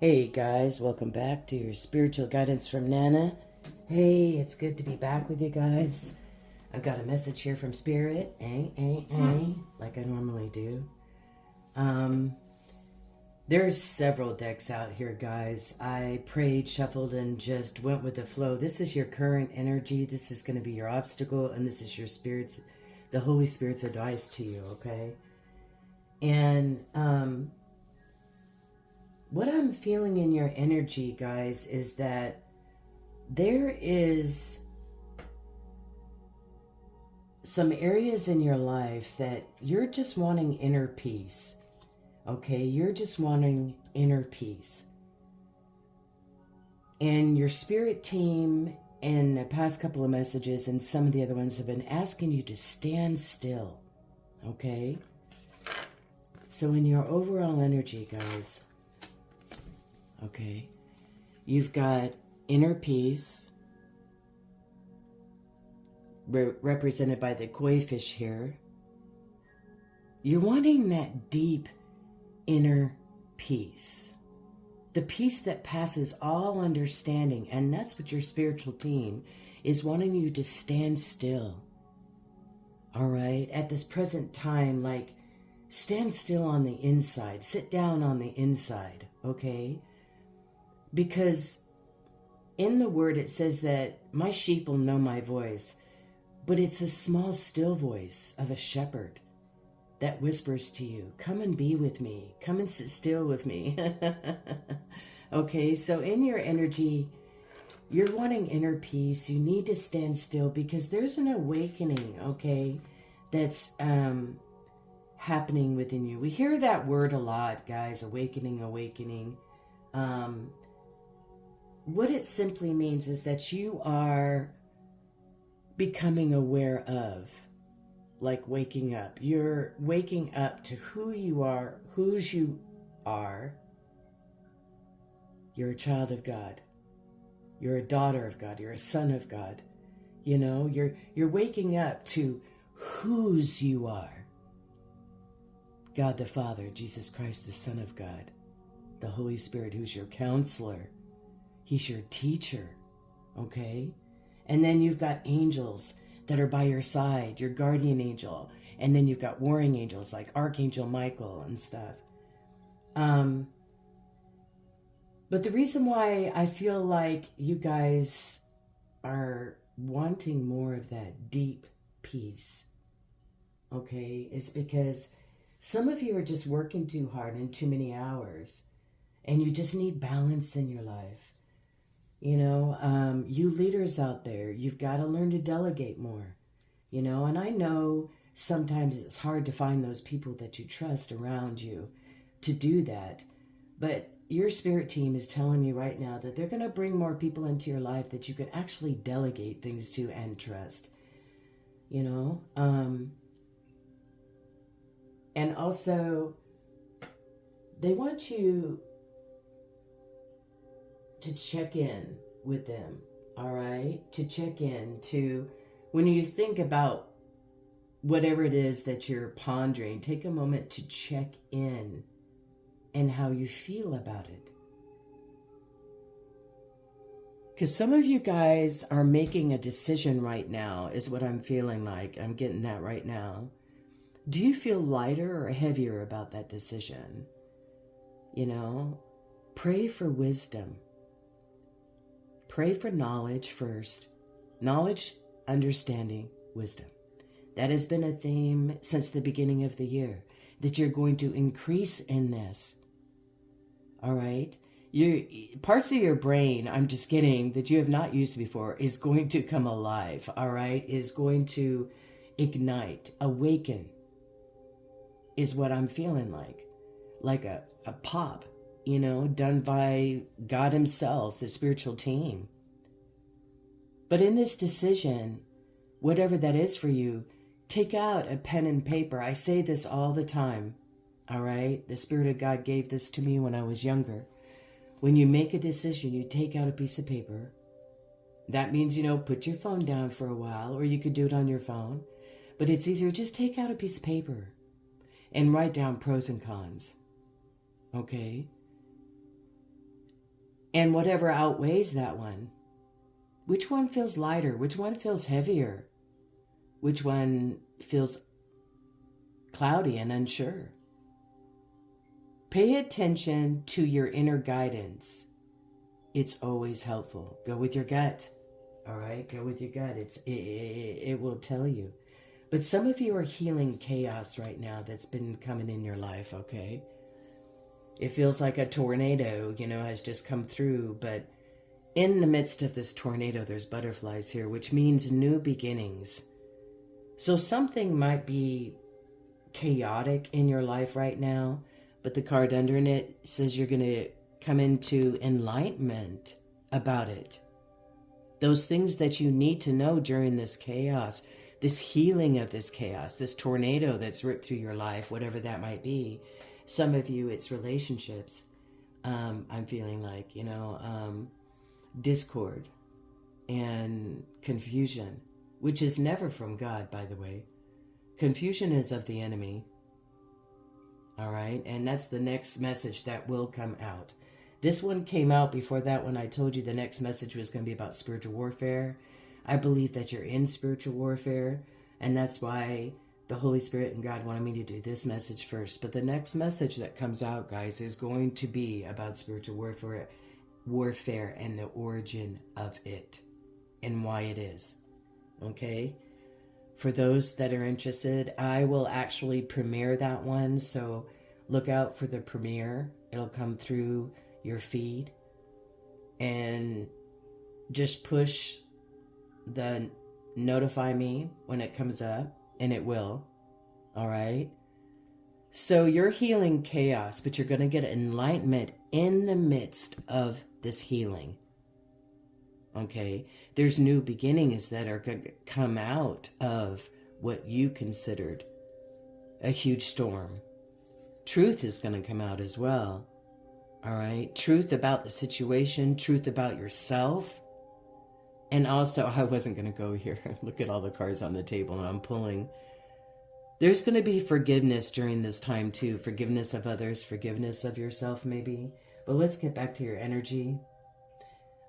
Hey guys, welcome back to your spiritual guidance from Nana. Hey, it's good to be back with you guys. I've got a message here from Spirit, like I normally do. There's several decks out here, guys. I prayed, shuffled, and just went with the flow. This is your current energy. This is going to be your obstacle, and this is your spirit's, the Holy Spirit's advice to you, okay? And what I'm feeling in your energy, guys, is that there is some areas in your life that you're just wanting inner peace. Okay, you're just wanting inner peace. And your spirit team and the past couple of messages and some of the other ones have been asking you to stand still. Okay? So in your overall energy, guys, okay, you've got inner peace, represented by the koi fish here. You're wanting that deep inner peace, the peace that passes all understanding, and that's what your spiritual team is wanting you to stand still. All right, at this present time, like stand still on the inside, sit down on the inside, okay? Because in the word it says that my sheep will know my voice, but it's a small still voice of a shepherd that whispers to you, come and be with me, come and sit still with me. Okay, so in your energy, you're wanting inner peace. You need to stand still because there's an awakening, okay, that's happening within you. We hear that word a lot, guys, awakening, awakening. What it simply means is that you are becoming aware of, like waking up. You're waking up to who you are, whose you are. You're a child of God. You're a daughter of God. You're a son of God. You know, you're waking up to whose you are. God the Father, Jesus Christ, the Son of God, the Holy Spirit, who's your counselor. He's your teacher, okay? And then you've got angels that are by your side, your guardian angel. And then you've got warring angels like Archangel Michael and stuff. But the reason why I feel like you guys are wanting more of that deep peace, okay, is because some of you are just working too hard and too many hours. And you just need balance in your life. You know, you leaders out there, you've got to learn to delegate more, you know, and I know sometimes it's hard to find those people that you trust around you to do that. But your spirit team is telling me right now that they're going to bring more people into your life that you can actually delegate things to and trust, you know. And also, they want you to check in with them, all right? To check in, to, when you think about whatever it is that you're pondering, take a moment to check in and how you feel about it. Because some of you guys are making a decision right now, is what I'm feeling like. I'm getting that right now. Do you feel lighter or heavier about that decision? You know, pray for wisdom. Pray for knowledge first. Knowledge, understanding, wisdom. That has been a theme since the beginning of the year, that you're going to increase in this. All right? Parts of your brain, I'm just kidding, that you have not used before is going to come alive, all right? Is going to ignite, awaken, is what I'm feeling like a pop, you know, done by God himself, the spiritual team. But in this decision, whatever that is for you, take out a pen and paper. I say this all the time, all right? The Spirit of God gave this to me when I was younger. When you make a decision, you take out a piece of paper. That means, you know, put your phone down for a while, or you could do it on your phone. But it's easier, just take out a piece of paper and write down pros and cons, okay? And whatever outweighs that one, which one feels lighter? Which one feels heavier? Which one feels cloudy and unsure? Pay attention to your inner guidance. It's always helpful. Go with your gut. All right? Go with your gut. It will tell you. But some of you are healing chaos right now that's been coming in your life, okay? It feels like a tornado, has just come through, but in the midst of this tornado, there's butterflies here, which means new beginnings. So something might be chaotic in your life right now, but the card under it says you're going to come into enlightenment about it. Those things that you need to know during this chaos, this healing of this chaos, this tornado that's ripped through your life, whatever that might be. Some of you, it's relationships. I'm feeling like, discord and confusion, which is never from God, by the way. Confusion is of the enemy. All right. And that's the next message that will come out. This one came out before that one. I told you the next message was going to be about spiritual warfare. I believe that you're in spiritual warfare. And that's why the Holy Spirit and God wanted me to do this message first. But the next message that comes out, guys, is going to be about spiritual warfare and the origin of it and why it is. Okay? For those that are interested, I will actually premiere that one. So look out for the premiere. It'll come through your feed. And just push the notify me when it comes up. And it will. All right? So you're healing chaos, but you're going to get enlightenment in the midst of this healing. Okay? There's new beginnings that are going to come out of what you considered a huge storm. Truth is going to come out as well. All right? Truth about the situation, truth about yourself. And also, I wasn't going to go here. Look at all the cards on the table and I'm pulling. There's going to be forgiveness during this time too. Forgiveness of others, forgiveness of yourself maybe. But let's get back to your energy.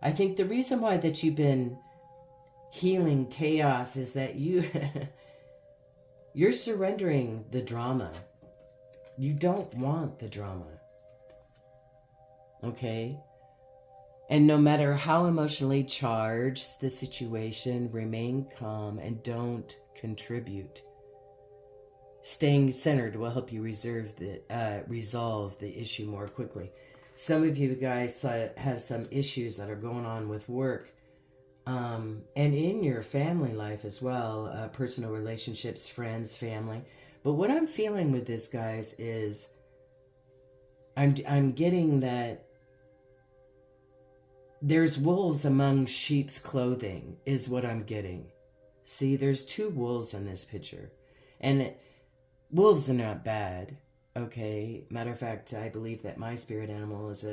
I think the reason why that you've been healing chaos is that you're surrendering the drama. You don't want the drama. Okay? And no matter how emotionally charged the situation, remain calm and don't contribute. Staying centered will help you resolve the issue more quickly. Some of you guys have some issues that are going on with work and in your family life as well, personal relationships, friends, family. But what I'm feeling with this, guys, is I'm getting that there's wolves among sheep's clothing is what I'm getting. See, there's two wolves in this picture. And wolves are not bad, okay? Matter of fact, I believe that my spirit animal is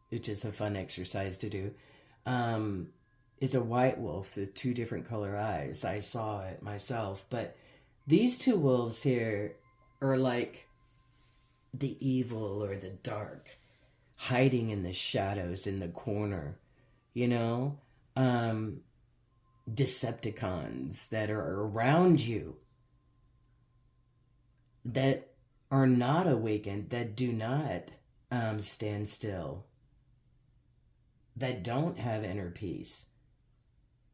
which is a fun exercise to do, is a white wolf with two different color eyes. I saw it myself. But these two wolves here are like the evil or the dark, hiding in the shadows in the corner, Decepticons that are around you that are not awakened, that do not stand still, that don't have inner peace,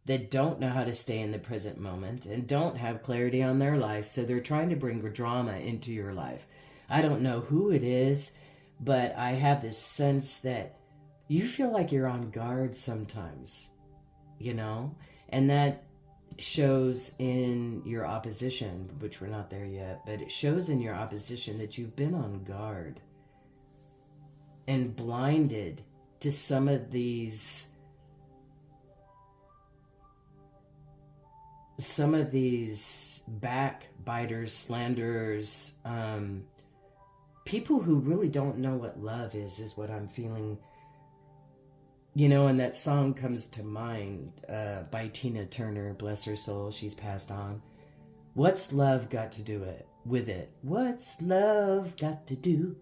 that don't know how to stay in the present moment and don't have clarity on their life. So they're trying to bring drama into your life. I don't know who it is, but I have this sense that you feel like you're on guard sometimes, and that shows in your opposition, which we're not there yet, but it shows in your opposition that you've been on guard and blinded to some of these backbiters, slanderers, people who really don't know what love is what I'm feeling. And that song comes to mind by Tina Turner, bless her soul, she's passed on. What's love got to do with it? What's love got to do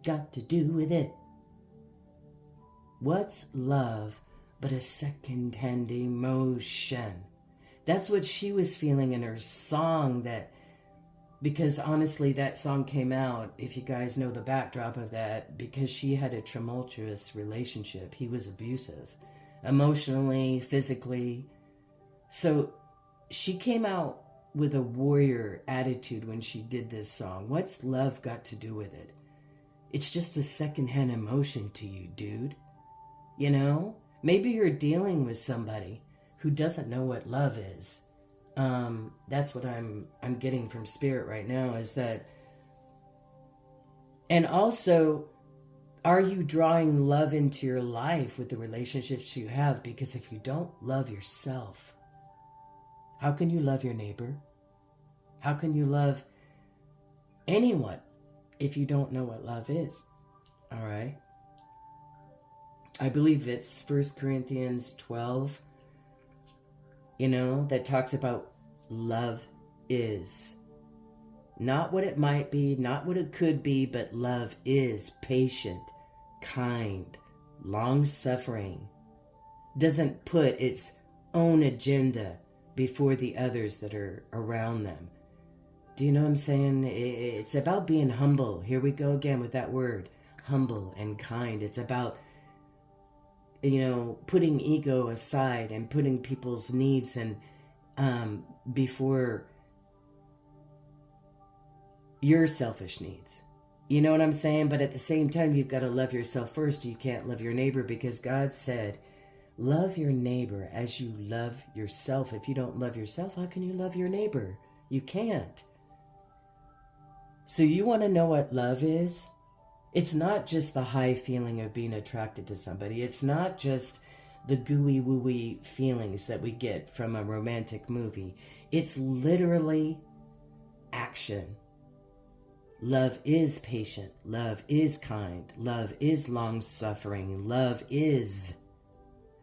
with it? What's love but a second-hand emotion? That's what she was feeling in her song, because honestly, that song came out, if you guys know the backdrop of that, because she had a tumultuous relationship. He was abusive, emotionally, physically. So she came out with a warrior attitude when she did this song. What's love got to do with it? It's just a secondhand emotion to you, dude. You know? Maybe you're dealing with somebody who doesn't know what love is. That's what I'm getting from Spirit right now, is that. And also, are you drawing love into your life with the relationships you have? Because if you don't love yourself, how can you love your neighbor? How can you love anyone if you don't know what love is? All right. I believe it's 1 Corinthians 12, that talks about love is. Not what it might be, not what it could be, but love is patient, kind, long-suffering. Doesn't put its own agenda before the others that are around them. Do you know what I'm saying? It's about being humble. Here we go again with that word, humble and kind. It's about, putting ego aside and putting people's needs and before your selfish needs. You know what I'm saying? But at the same time, you've got to love yourself first. You can't love your neighbor, because God said, love your neighbor as you love yourself. If you don't love yourself, how can you love your neighbor? You can't. So you want to know what love is? It's not just the high feeling of being attracted to somebody. It's not just the gooey wooey feelings that we get from a romantic movie. It's literally action. Love is patient. Love is kind. Love is long-suffering. Love is.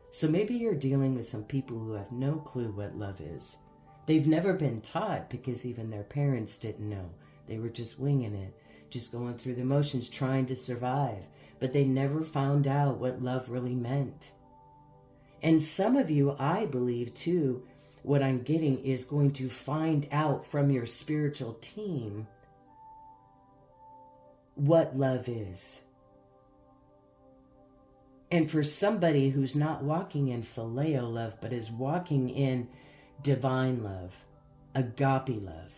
So maybe you're dealing with some people who have no clue what love is. They've never been taught, because even their parents didn't know. They were just winging it, just going through the motions, trying to survive. But they never found out what love really meant. And some of you, I believe too, what I'm getting is going to find out from your spiritual team what love is. And for somebody who's not walking in phileo love, but is walking in divine love, agape love.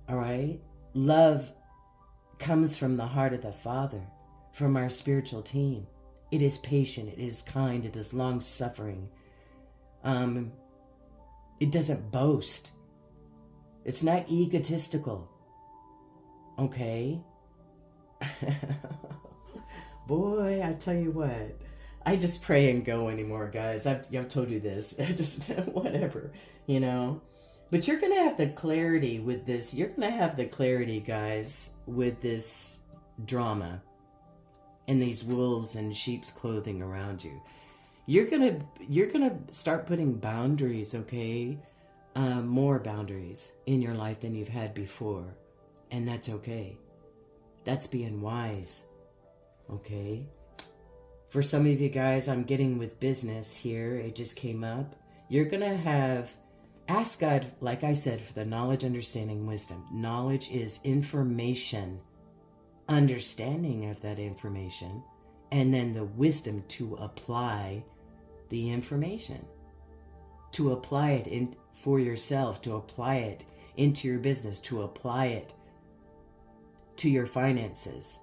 All right? Love comes from the heart of the Father, from our spiritual team. It is patient, it is kind, it is long-suffering. It doesn't boast. It's not egotistical. Okay? Boy, I tell you what. I just pray and go anymore, guys. I've told you this. Just whatever, But you're going to have the clarity with this. You're going to have the clarity, guys, with this drama and these wolves in sheep's clothing around you. You're gonna start putting boundaries, okay? More boundaries in your life than you've had before. And that's okay. That's being wise, okay? For some of you guys, I'm getting with business here. It just came up. You're gonna ask God, like I said, for the knowledge, understanding, wisdom. Knowledge is information, understanding of that information, and then the wisdom to apply the information, to apply it for yourself, to apply it into your business, to apply it to your finances.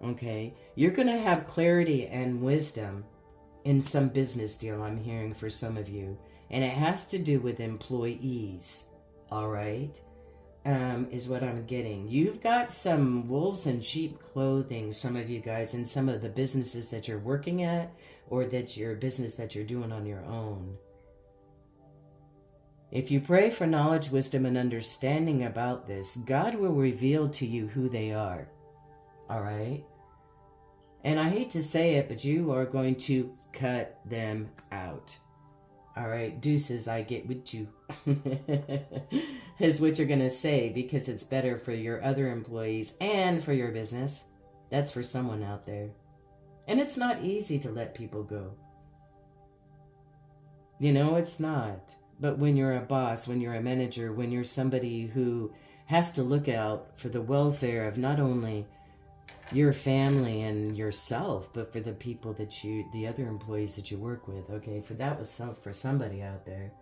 Okay? You're going to have clarity and wisdom in some business deal, I'm hearing, for some of you. And it has to do with employees. All right? Is what I'm getting. You've got some wolves in sheep clothing, some of you guys, in some of the businesses that you're working at, or that your business that you're doing on your own. If you pray for knowledge, wisdom, and understanding about this, God will reveal to you who they are. All right? And I hate to say it, but you are going to cut them out. All right, deuces, I get with you, is what you're going to say, because it's better for your other employees and for your business. That's for someone out there. And it's not easy to let people go. You know, it's not. But when you're a boss, when you're a manager, when you're somebody who has to look out for the welfare of not only your family and yourself, but for the people the other employees that you work with, okay? For that was for somebody out there,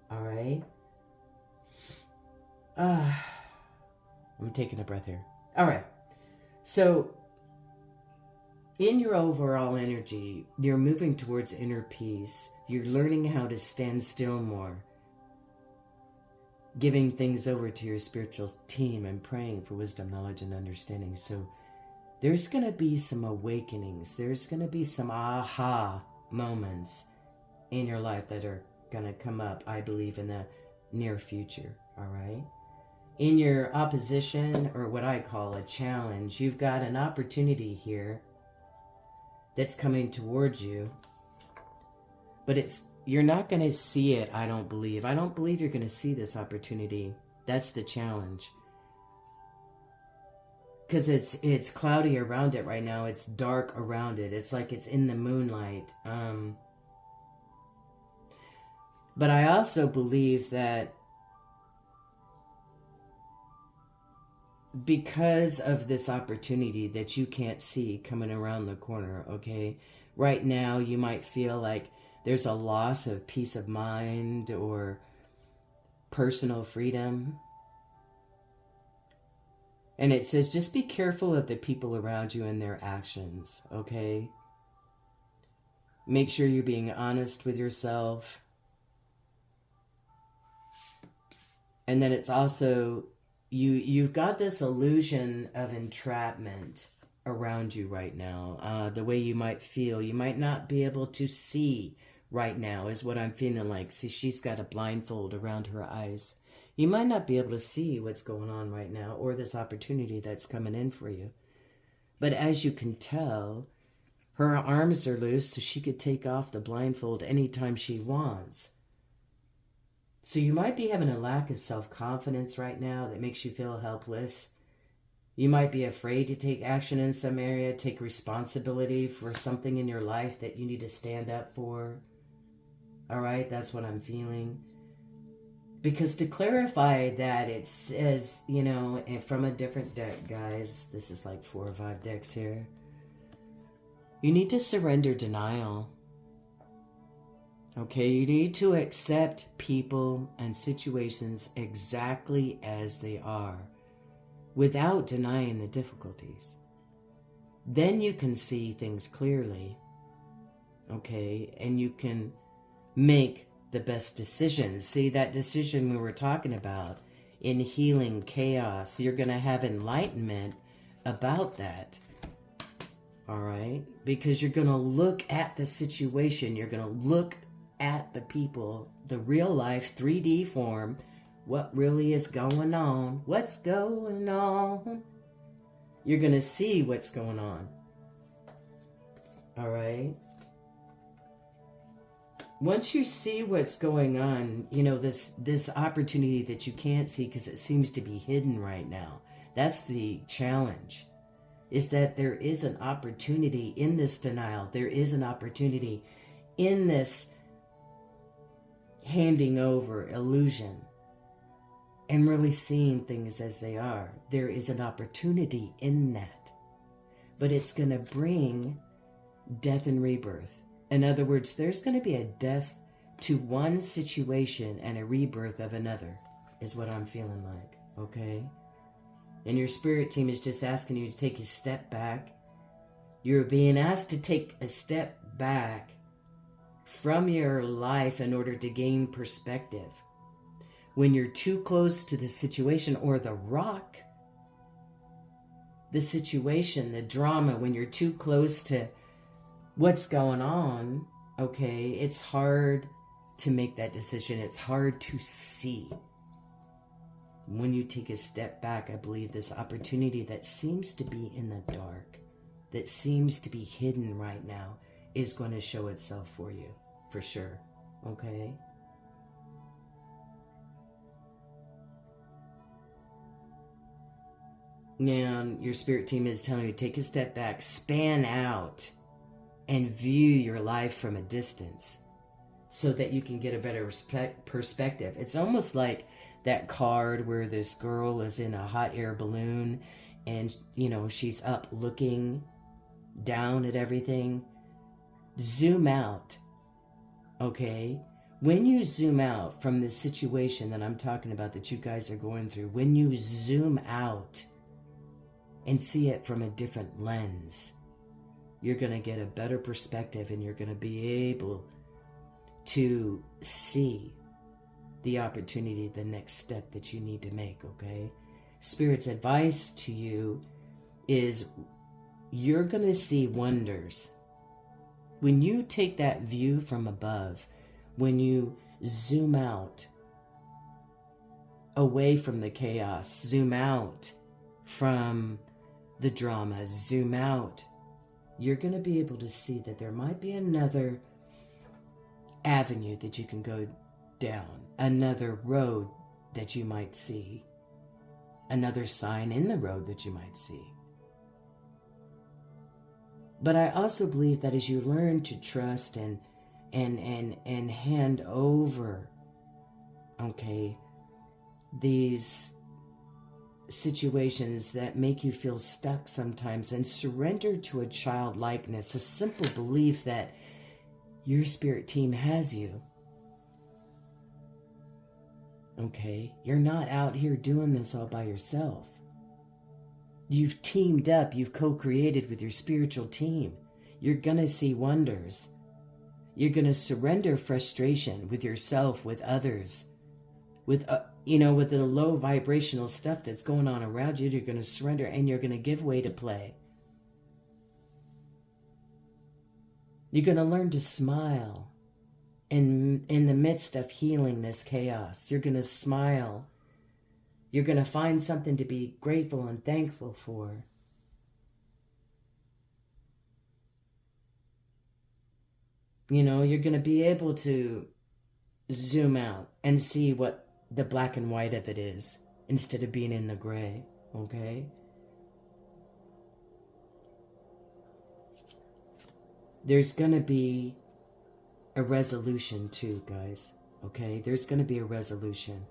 all right? I'm taking a breath here. All right. So, in your overall energy, you're moving towards inner peace. You're learning how to stand still more, giving things over to your spiritual team and praying for wisdom, knowledge, and understanding. So there's going to be some awakenings. There's going to be some aha moments in your life that are going to come up, I believe, in the near future, all right? In your opposition, or what I call a challenge, you've got an opportunity here that's coming towards you, but you're not going to see it, I don't believe. I don't believe you're going to see this opportunity. That's the challenge. Because it's cloudy around it right now. It's dark around it. It's like it's in the moonlight. But I also believe that because of this opportunity that you can't see coming around the corner, okay? Right now, you might feel like there's a loss of peace of mind or personal freedom. And it says, just be careful of the people around you and their actions, okay? Make sure you're being honest with yourself. And then it's also, you've got this illusion of entrapment around you right now. The way you might feel, you might not be able to see right now is what I'm feeling like. See, she's got a blindfold around her eyes. You might not be able to see what's going on right now or this opportunity that's coming in for you. But as you can tell, her arms are loose so she could take off the blindfold anytime she wants. So you might be having a lack of self-confidence right now that makes you feel helpless. You might be afraid to take action in some area, take responsibility for something in your life that you need to stand up for. All right, that's what I'm feeling. Because to clarify that, it says, you know, and from a different deck, guys, this is like 4 or 5 decks here. You need to surrender denial. Okay, you need to accept people and situations exactly as they are without denying the difficulties. Then you can see things clearly, okay, and you can make the best decisions. See, that decision we were talking about in healing chaos, you're going to have enlightenment about that. All right? Because you're going to look at the situation. You're going to look at the people, the real life 3D form, what really is going on. What's going on? You're going to see what's going on. All right? Once you see what's going on, you know, this opportunity that you can't see because it seems to be hidden right now. That's the challenge, is that there is an opportunity in this denial. There is an opportunity in this handing over illusion and really seeing things as they are. There is an opportunity in that, but it's going to bring death and rebirth. In other words, there's going to be a death to one situation and a rebirth of another, is what I'm feeling like, okay? And your spirit team is just asking you to take a step back. You're being asked to take a step back from your life in order to gain perspective. When you're too close to the situation or the rock, the situation, the drama, when you're too close to what's going on, okay, it's hard to make that decision. It's hard to see. When you take a step back, I believe this opportunity that seems to be in the dark, that seems to be hidden right now, is going to show itself for you, for sure, okay? And your spirit team is telling you, take a step back, span out. and view your life from a distance so that you can get a better perspective. It's almost like that card where this girl is in a hot air balloon and, she's up looking down at everything. Zoom out, okay? When you zoom out from this situation that I'm talking about that you guys are going through, when you zoom out and see it from a different lens, you're going to get a better perspective and you're going to be able to see the opportunity, the next step that you need to make, okay? Spirit's advice to you is you're going to see wonders. When you take that view from above, when you zoom out away from the chaos, zoom out from the drama, zoom out, you're going to be able to see that there might be another avenue that you can go down, another road that you might see, another sign in the road that you might see. But I also believe that as you learn to trust and hand over, okay, these situations that make you feel stuck sometimes and surrender to a childlikeness, a simple belief that your spirit team has you. Okay, you're not out here doing this all by yourself. You've teamed up, you've co-created with your spiritual team. You're gonna see wonders. You're gonna surrender frustration with yourself, with others, with with the low vibrational stuff that's going on around you. You're gonna surrender and you're gonna give way to play. You're gonna learn to smile in the midst of healing this chaos. You're gonna smile. You're going to find something to be grateful and thankful for. You're going to be able to zoom out and see what the black and white of it is instead of being in the gray, okay? There's going to be a resolution too, guys, okay? There's going to be a resolution.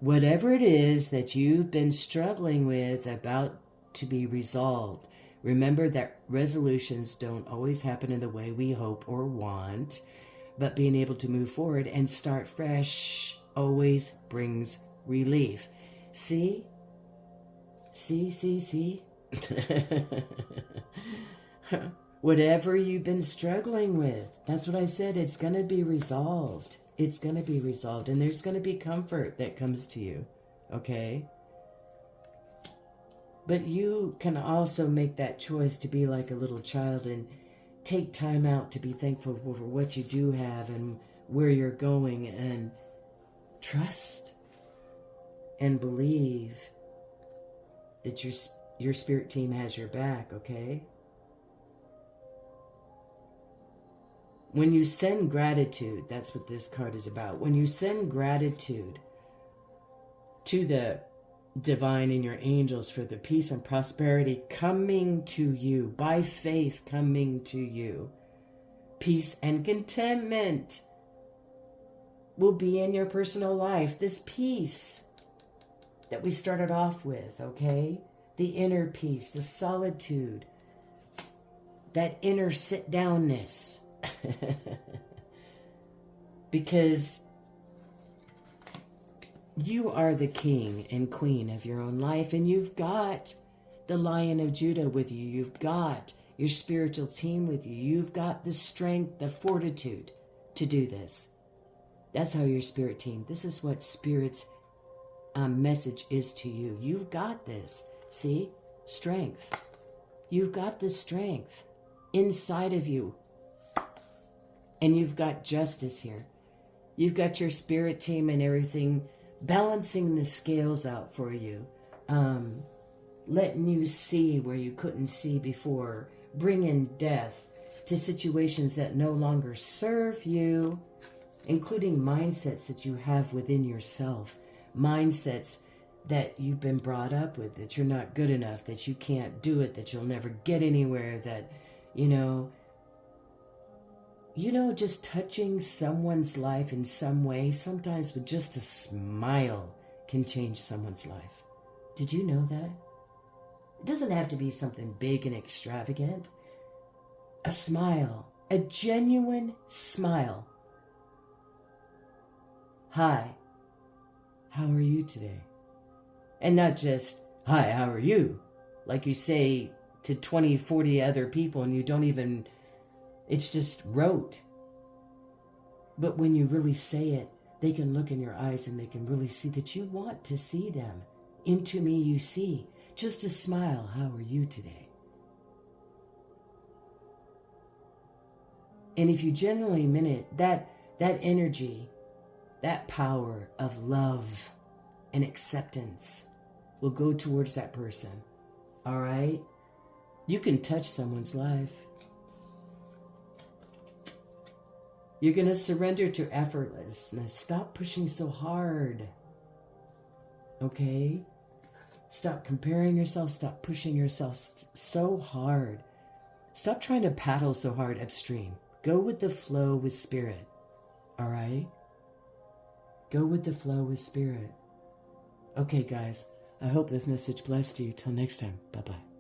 Whatever it is that you've been struggling with about to be resolved, remember that resolutions don't always happen in the way we hope or want, but being able to move forward and start fresh always brings relief. See? See? Whatever you've been struggling with, that's what I said, it's going to be resolved. It's going to be resolved, and there's going to be comfort that comes to you, okay? But you can also make that choice to be like a little child and take time out to be thankful for what you do have and where you're going, and trust and believe that your spirit team has your back, okay? When you send gratitude, that's what this card is about. When you send gratitude to the divine and your angels for the peace and prosperity coming to you, by faith coming to you, peace and contentment will be in your personal life. This peace that we started off with, okay? The inner peace, the solitude, that inner sit-downness. Because you are the king and queen of your own life, and you've got the Lion of Judah with you. You've got your spiritual team with you. You've got the strength, the fortitude to do this. That's how your spirit team, this is what Spirit's message is to you. You've got this. See? Strength. You've got the strength inside of you. And you've got justice here. You've got your spirit team and everything balancing the scales out for you. Letting you see where you couldn't see before. Bringing death to situations that no longer serve you. Including mindsets that you have within yourself. Mindsets that you've been brought up with. That you're not good enough. That you can't do it. That you'll never get anywhere. That, You know, just touching someone's life in some way, sometimes with just a smile, can change someone's life. Did you know that? It doesn't have to be something big and extravagant. A smile, a genuine smile. Hi, how are you today? And not just, hi, how are you? Like you say to 20, 40 other people and you don't even, it's just rote. But when you really say it, they can look in your eyes and they can really see that you want to see them. Into me you see. Just a smile, how are you today? And if you genuinely mean it, that energy, that power of love and acceptance will go towards that person. All right? You can touch someone's life. You're going to surrender to effortlessness. Stop pushing so hard. Okay? Stop comparing yourself. Stop pushing yourself so hard. Stop trying to paddle so hard upstream. Go with the flow with spirit. All right? Go with the flow with spirit. Okay, guys. I hope this message blessed you. Till next time. Bye-bye.